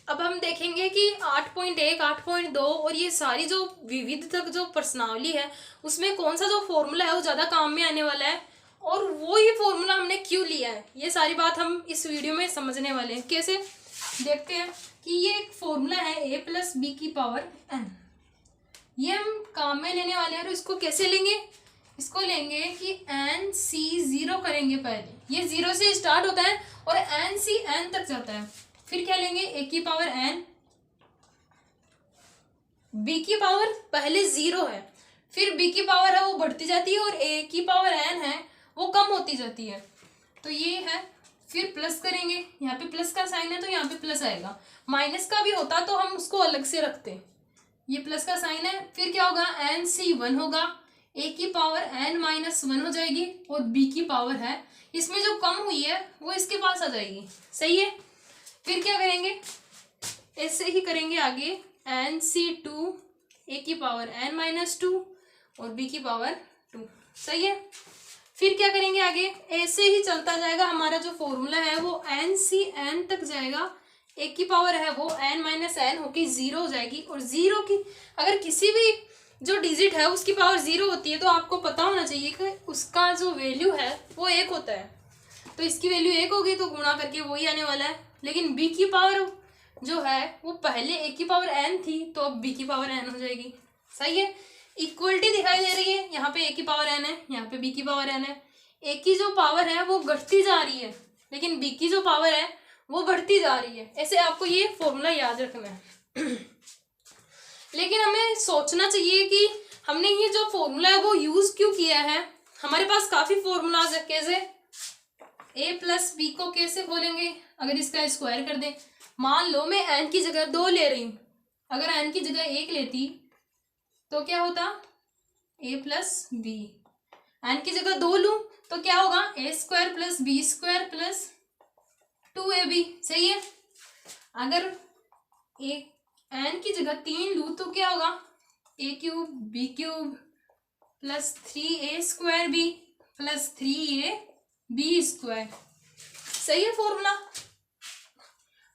अब हम देखेंगे कि 8.1, 8.2 और ये सारी जो विविध तक जो प्रश्नावली है उसमें कौन सा जो फॉर्मूला है वो ज़्यादा काम में आने वाला है और वो ही फॉर्मूला हमने क्यों लिया है, ये सारी बात हम इस वीडियो में समझने वाले हैं। कैसे देखते हैं कि ये एक फॉर्मूला है a+b⁴n, ये हम काम में लेने वाले हैं। और इसको कैसे लेंगे, इसको लेंगे कि n c 0 करेंगे। पहले ये 0 से स्टार्ट होता है और n c n तक जाता है। फिर क्या लेंगे a⁴n, b⁴ पहले 0 है, फिर b⁴ है वो बढ़ती जाती है और a⁴n है वो कम होती जाती है। तो ये है, फिर प्लस करेंगे, यहाँ पे प्लस का साइन है तो यहाँ पे प्लस आएगा। माइनस का भी होता तो हम उसको अलग से रखते, ये प्लस का साइन है। फिर क्या होगा, n c 1 होगा, a⁴n-1 हो जाएगी और b⁴ है इसमें जो कम हुई है वो इसके पास आ जाएगी। सही है। फिर क्या करेंगे, ऐसे ही करेंगे आगे, n c 2 a⁴n-2 और b⁴2। सही है। फिर क्या करेंगे आगे, ऐसे ही चलता जाएगा। हमारा जो फॉर्मूला है वो n c n तक जाएगा, a⁴ है वो n-n होके 0 हो जाएगी। और 0 की अगर किसी भी जो डिजिट है उसकी पावर 0 होती है तो आपको पता होना चाहिए कि उसका जो वैल्यू है वो 1 होता है। तो इसकी वैल्यू 1 होगी तो गुणा करके वही आने वाला है। लेकिन b⁴ जो है वो पहले a⁴n थी तो अब b⁴n हो जाएगी। सही है। इक्वलिटी दिखाई दे रही है, यहाँ पे a⁴n है, यहाँ पे b⁴n है। a की जो पावर है वो घटती जा रही है लेकिन b की जो पावर है वो बढ़ती जा रही है। ऐसे आपको ये फॉर्मूला याद रखना है। लेकिन हमें सोचना चाहिए कि हमने ये जो फॉर्मूला है वो यूज क्यों किया है। हमारे पास काफी फॉर्मूलाज है। कैसे a+b को कैसे खोलेंगे, अगर इसका स्क्वायर कर दें, मान लो मैं n की जगह 2 ले रही हूँ, अगर n की जगह 1 लेती तो क्या होता, a+b। n की जगह 2 लूं तो क्या होगा, a² + b² + 2ab। सही है। अगर n की जगह 3 लूं तो क्या होगा, a³ b³ + 3a² b + 3ab²। सही है फॉर्मूला।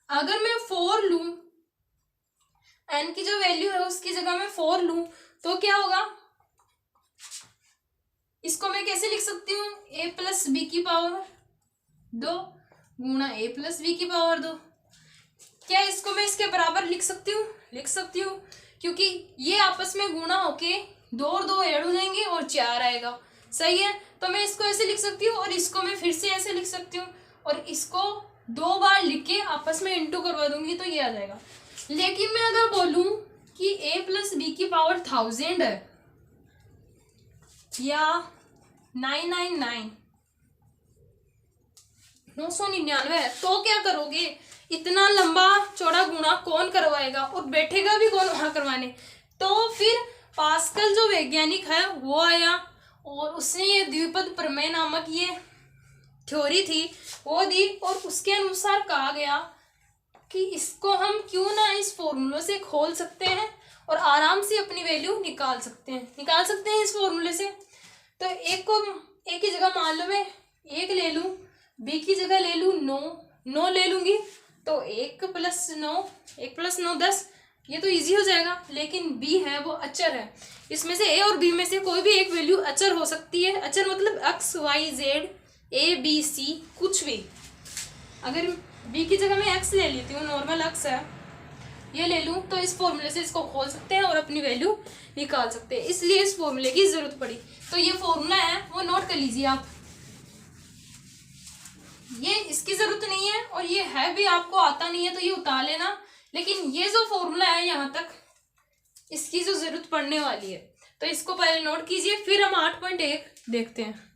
अगर मैं 4 लूं, n की जो वैल्यू है उसकी जगह मैं 4 लूं तो क्या होगा, इसको मैं कैसे लिख सकती हूँ, a+b⁴ 2 गुणा a+b⁴ 2। क्या इसको मैं इसके बराबर लिख सकती हूँ, लिख सकती हूँ, क्योंकि ये आपस में गुणा होके 2 और 2 ऐड हो जाएंगे और 4 आएगा। सही है। तो मैं इसको ऐसे लिख सकती हूँ और इसको मैं फिर से ऐसे लिख सकती हूँ और इसको 2 बार लिख के आपस में इंटू करवा दूंगी तो ये आ जाएगा। लेकिन मैं अगर बोलूं कि a+b⁴ 1000 है या 999 है तो क्या करोगे, इतना लंबा चौड़ा गुणा कौन करवाएगा और बैठेगा भी कौन वहां करवाने। तो फिर पास्कल जो वैज्ञानिक है वो आया और उसने ये द्विपद प्रमेय नामक ये थ्योरी थी वो दी और उसके अनुसार कहा गया कि इसको हम क्यों ना इस फॉर्मूले से खोल सकते हैं और आराम से अपनी वैल्यू निकाल सकते हैं इस फॉर्मूले से। तो एक की जगह मान लो मैं 1 ले लूं, b की जगह ले लूं 9 ले लूंगी तो 1 + 9 10, ये तो इजी हो जाएगा। लेकिन b है वो अचर है, इसमें से a और b में से कोई भी एक वैल्यू अचर हो सकती है। अचर मतलब x y z a b c कुछ भी। अगर b की जगह मैं x ले लेती हूँ, नॉर्मल x है ये ले लूँ तो इस फॉर्मूले से इसको खोल सकते हैं और अपनी वैल्यू निकाल सकते हैं, इसलिए इस फॉर्मूले की जरूरत पड़ी। तो ये फॉर्मूला है वो नोट कर लीजिए आप, ये इसकी जरूरत नहीं है और ये है भी आपको आता नहीं है तो ये उतार लेना। लेकिन ये जो फॉर्मूला है यहाँ तक इसकी जो जरूरत पड़ने वाली है तो इसको पहले नोट कीजिए, फिर हम 8.1 देखते हैं।